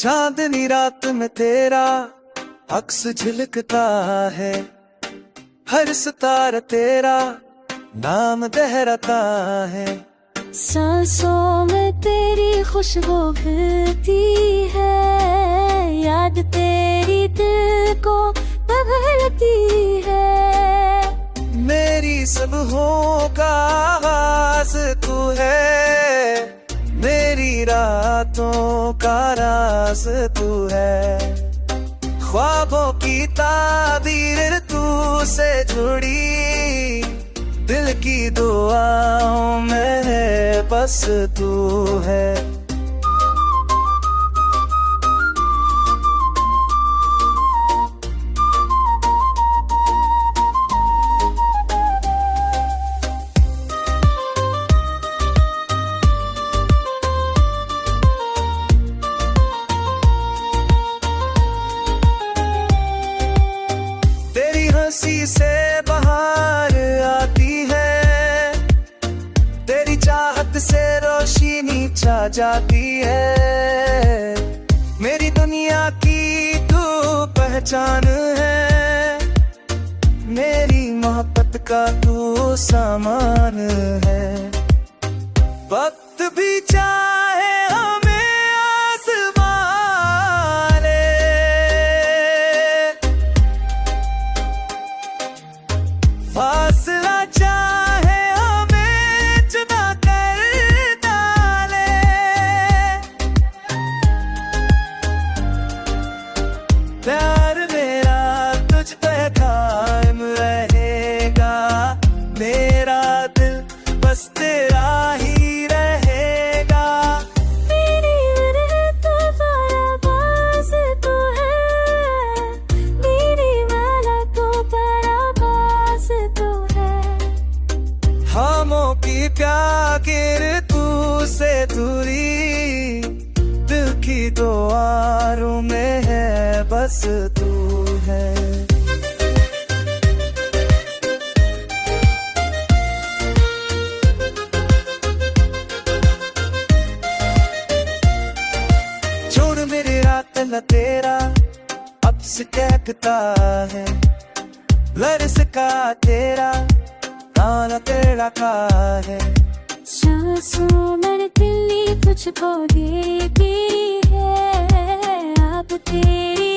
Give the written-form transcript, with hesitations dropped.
चांदनी रात में तेरा अक्स झलकता है, हर सितारा तेरा नाम दोहराता है। सांसों में तेरी खुशबू घुलती है, याद तेरी दिल को बहलती है। मेरी सुबहों का आगाज़ तू है, मेरी रातों का राज तू है। ख्वाबों की ताबीर तू से जुड़ी, दिल की दुआओं में है बस तू है। तेरी हंसी से बहार आती है, तेरी चाहत से रोशनी छा जाती है। मेरी दुनिया की तू पहचान है, मेरी मोहब्बत का तू सामान है। वक्त भी चाहे हमें आज़मा ले, फासला चाहे हमें जुदा कर डाले। प्यार मेरा तुझ पे कायम रहेगा, मेरा दिल बस तेरा ही रहेगा। मेरी रहमत परवाज़ तू है, मेरी मलको परवाज़ तू है। खामों की प्याकिर तू से दूरी, दिल की दुआरों में है बस तू है। छोड़ मेरी रात न तेरा अब से कहता है, लरस का तेरा ताना तेरा का है। सांसों में दिल तुझको देती है, अब तेरी